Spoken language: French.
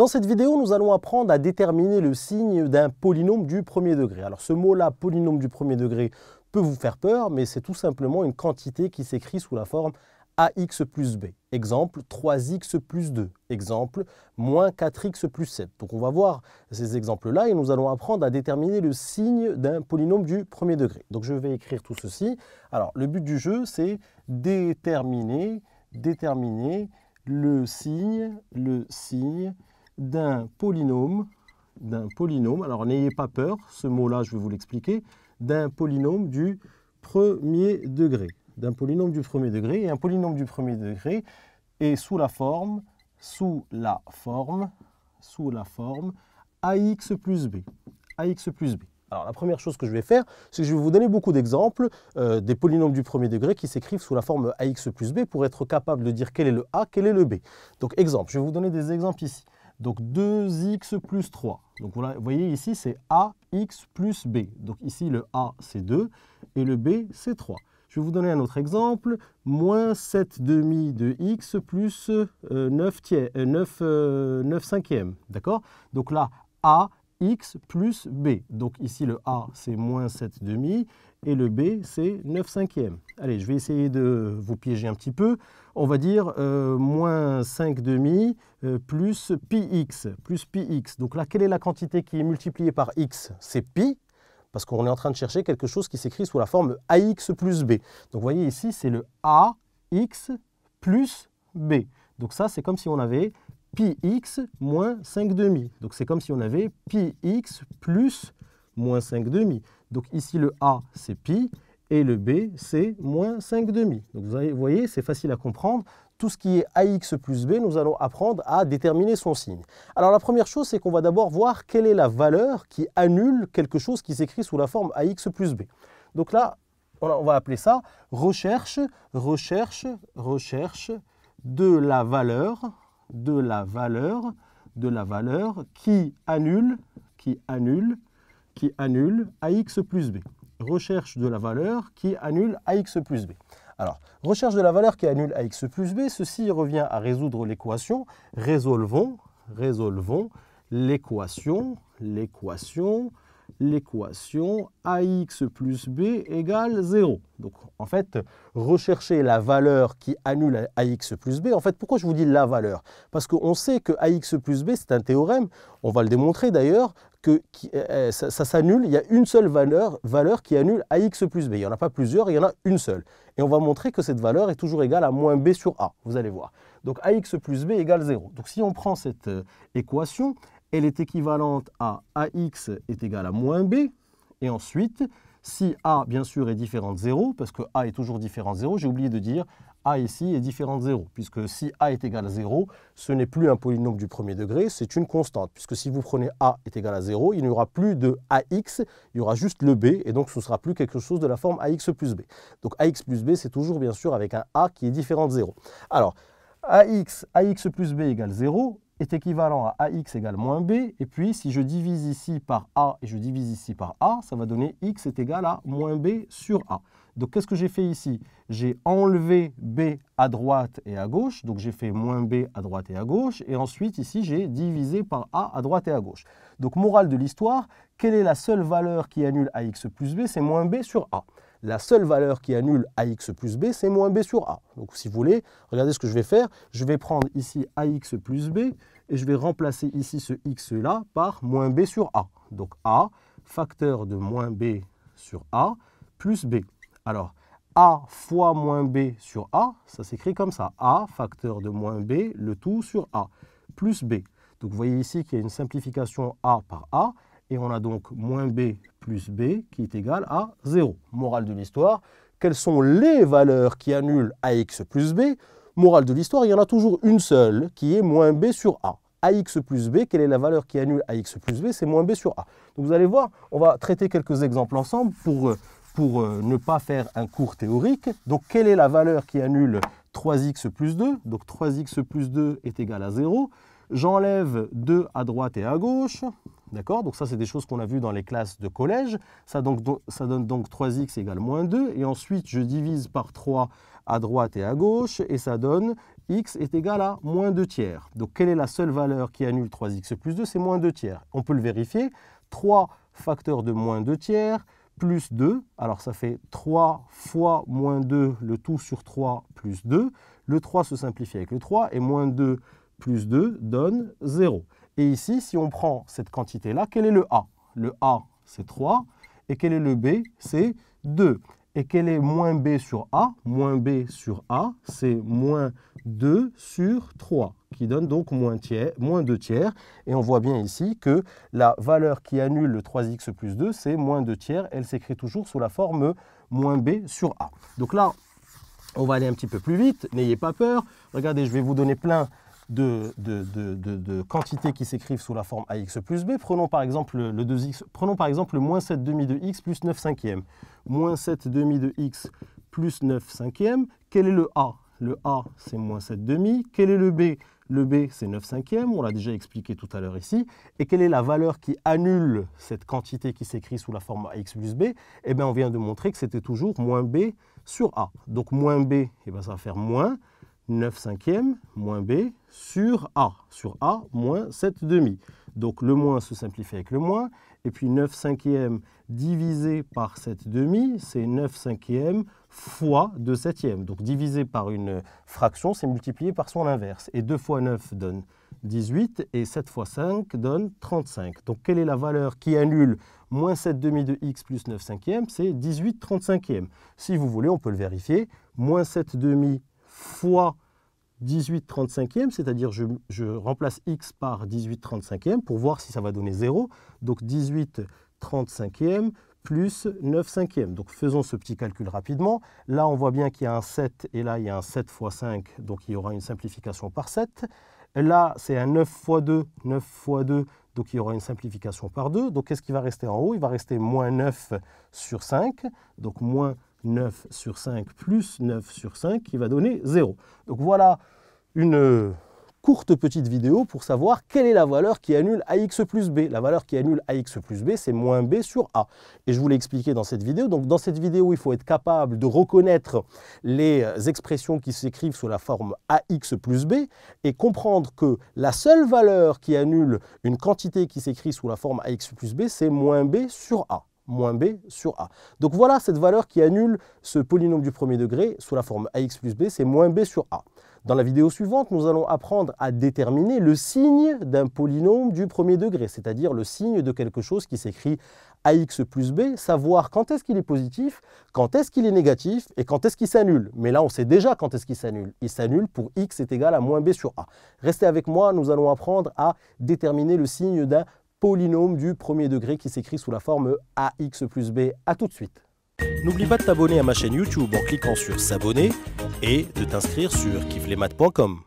Dans cette vidéo, nous allons apprendre à déterminer le signe d'un polynôme du premier degré. Alors ce mot-là, polynôme du premier degré, peut vous faire peur, mais c'est tout simplement une quantité qui s'écrit sous la forme ax plus b. Exemple, 3x plus 2. Exemple, moins 4x plus 7. Donc on va voir ces exemples-là et nous allons apprendre à déterminer le signe d'un polynôme du premier degré. Donc je vais écrire tout ceci. Alors le but du jeu, c'est déterminer le signe d'un polynôme. Alors n'ayez pas peur, ce mot-là, je vais vous l'expliquer, d'un polynôme du premier degré. Et un polynôme du premier degré est sous la forme ax plus b. Alors la première chose que je vais faire, c'est que je vais vous donner beaucoup d'exemples des polynômes du premier degré qui s'écrivent sous la forme ax plus b pour être capable de dire quel est le a, quel est le b. Donc exemple, je vais vous donner des exemples ici. Donc 2x plus 3. Donc voilà, vous voyez ici c'est ax plus b. Donc ici le a c'est 2 et le b c'est 3. Je vais vous donner un autre exemple, moins 7 demi de x plus 9 cinquièmes, d'accord? Donc là, ax plus b. Donc ici, le a, c'est moins 7 demi et le b, c'est 9 cinquièmes. Allez, je vais essayer de vous piéger un petit peu. On va dire moins 5 demi plus pi x. Donc là, quelle est la quantité qui est multipliée par x? C'est pi. Parce qu'on est en train de chercher quelque chose qui s'écrit sous la forme ax plus b. Donc vous voyez ici, c'est le ax plus b. Donc ça, c'est comme si on avait pi x moins 5 demi. Donc c'est comme si on avait pi x plus moins 5 demi. Donc ici, le a, c'est pi, et le b, c'est moins 5 demi. Donc vous voyez, c'est facile à comprendre. Tout ce qui est ax plus b, nous allons apprendre à déterminer son signe. Alors la première chose, c'est qu'on va d'abord voir quelle est la valeur qui annule quelque chose qui s'écrit sous la forme ax plus b. Donc là, on va appeler ça recherche de la valeur qui annule ax plus b. Recherche de la valeur qui annule ax plus b. Alors, recherche de la valeur qui annule ax plus b, ceci revient à résoudre l'équation. Résolvons l'équation ax plus b égale 0. Donc, en fait, rechercher la valeur qui annule ax plus b. En fait, pourquoi je vous dis la valeur? Parce qu'on sait que ax plus b, c'est un théorème. On va le démontrer d'ailleurs, que ça s'annule. Il y a une seule valeur qui annule ax plus b. Il n'y en a pas plusieurs, il y en a une seule. Et on va montrer que cette valeur est toujours égale à moins b sur a. Vous allez voir. Donc, ax plus b égale 0. Donc, si on prend cette équation, elle est équivalente à ax est égal à moins b. Et ensuite, si a, bien sûr, est différent de 0, parce que a est toujours différent de 0, j'ai oublié de dire a ici est différent de 0, puisque si a est égal à 0, ce n'est plus un polynôme du premier degré, c'est une constante, puisque si vous prenez a est égal à 0, il n'y aura plus de ax, il y aura juste le b, et donc ce ne sera plus quelque chose de la forme ax plus b. Donc ax plus b, c'est toujours, bien sûr, avec un a qui est différent de 0. Alors, ax plus b égale 0, est équivalent à ax égale moins b, et puis si je divise ici par a et je divise ici par a, ça va donner x est égal à moins b sur a. Donc qu'est-ce que j'ai fait ici? J'ai enlevé b à droite et à gauche, donc j'ai fait moins b à droite et à gauche, et ensuite ici j'ai divisé par a à droite et à gauche. Donc morale de l'histoire, quelle est la seule valeur qui annule ax plus b? C'est moins b sur a. La seule valeur qui annule ax plus b, c'est moins b sur a. Donc si vous voulez, regardez ce que je vais faire. Je vais prendre ici ax plus b et je vais remplacer ici ce x-là par moins b sur a. Donc a, facteur de moins b sur a, plus b. Alors, a fois moins b sur a, ça s'écrit comme ça. A, facteur de moins b, le tout sur a, plus b. Donc vous voyez ici qu'il y a une simplification a par a. Et on a donc moins b plus b qui est égal à 0. Morale de l'histoire, quelles sont les valeurs qui annulent ax plus b? Morale de l'histoire, il y en a toujours une seule qui est moins b sur a. Ax plus b, quelle est la valeur qui annule ax plus b? C'est moins b sur a. Donc vous allez voir, on va traiter quelques exemples ensemble pour ne pas faire un cours théorique. Donc quelle est la valeur qui annule 3x plus 2? Donc 3x plus 2 est égal à 0. J'enlève 2 à droite et à gauche. D'accord? Donc ça, c'est des choses qu'on a vues dans les classes de collège. Ça donne donc 3x égale moins 2. Et ensuite, je divise par 3 à droite et à gauche. Et ça donne x est égal à moins 2 tiers. Donc quelle est la seule valeur qui annule 3x plus 2? C'est moins 2 tiers. On peut le vérifier. 3 facteurs de moins 2 tiers plus 2. Alors ça fait 3 fois moins 2, le tout sur 3 plus 2. Le 3 se simplifie avec le 3. Et moins 2 plus 2 donne 0. Et ici, si on prend cette quantité-là, quel est le A? Le A, c'est 3. Et quel est le B? C'est 2. Et quel est moins B sur A? Moins B sur A, c'est moins 2 sur 3, qui donne donc moins 2 tiers. Et on voit bien ici que la valeur qui annule le 3x plus 2, c'est moins 2 tiers. Elle s'écrit toujours sous la forme moins B sur A. Donc là, on va aller un petit peu plus vite. N'ayez pas peur. Regardez, je vais vous donner plein de quantités qui s'écrivent sous la forme ax plus b. Prenons par exemple le 2x, prenons par exemple le moins 7 demi de x plus 9 cinquièmes. Moins 7 demi de x plus 9 cinquièmes. Quel est le a? Le a, c'est moins 7 demi. Quel est le b? Le b, c'est 9 cinquièmes. On l'a déjà expliqué tout à l'heure ici. Et quelle est la valeur qui annule cette quantité qui s'écrit sous la forme ax plus b? Eh bien, on vient de montrer que c'était toujours moins b sur a. Donc, moins b, eh bien, ça va faire moins 9 cinquièmes moins b sur a moins 7 demi. Donc le moins se simplifie avec le moins, et puis 9 cinquièmes divisé par 7 demi, c'est 9 cinquièmes fois 2 septièmes. Donc divisé par une fraction, c'est multiplié par son inverse. Et 2 fois 9 donne 18, et 7 fois 5 donne 35. Donc quelle est la valeur qui annule moins 7 demi de x plus 9 cinquièmes? C'est 18 35e. Si vous voulez, on peut le vérifier. Moins 7 demi fois 18 35e, c'est-à-dire je remplace x par 18 35e pour voir si ça va donner 0. Donc 18 35e plus 9 cinquièmes. Donc faisons ce petit calcul rapidement. Là, on voit bien qu'il y a un 7 et là, il y a un 7 fois 5, donc il y aura une simplification par 7. Là, c'est un 9 fois 2, donc il y aura une simplification par 2. Donc qu'est-ce qui va rester en haut? Il va rester moins 9 sur 5, donc moins 9 sur 5 plus 9 sur 5 qui va donner 0. Donc voilà une courte petite vidéo pour savoir quelle est la valeur qui annule ax plus b. La valeur qui annule ax plus b, c'est moins b sur a. Et je vous l'ai expliqué dans cette vidéo. Donc dans cette vidéo, il faut être capable de reconnaître les expressions qui s'écrivent sous la forme ax plus b et comprendre que la seule valeur qui annule une quantité qui s'écrit sous la forme ax plus b, c'est moins b sur a. Moins b sur a. Donc voilà cette valeur qui annule ce polynôme du premier degré sous la forme ax plus b, c'est moins b sur a. Dans la vidéo suivante, nous allons apprendre à déterminer le signe d'un polynôme du premier degré, c'est-à-dire le signe de quelque chose qui s'écrit ax plus b, savoir quand est-ce qu'il est positif, quand est-ce qu'il est négatif et quand est-ce qu'il s'annule. Mais là, on sait déjà quand est-ce qu'il s'annule. Il s'annule pour x est égal à moins b sur a. Restez avec moi, nous allons apprendre à déterminer le signe d'un polynôme du premier degré qui s'écrit sous la forme ax plus b. A tout de suite. N'oublie pas de t'abonner à ma chaîne YouTube en cliquant sur s'abonner et de t'inscrire sur kiflemath.com.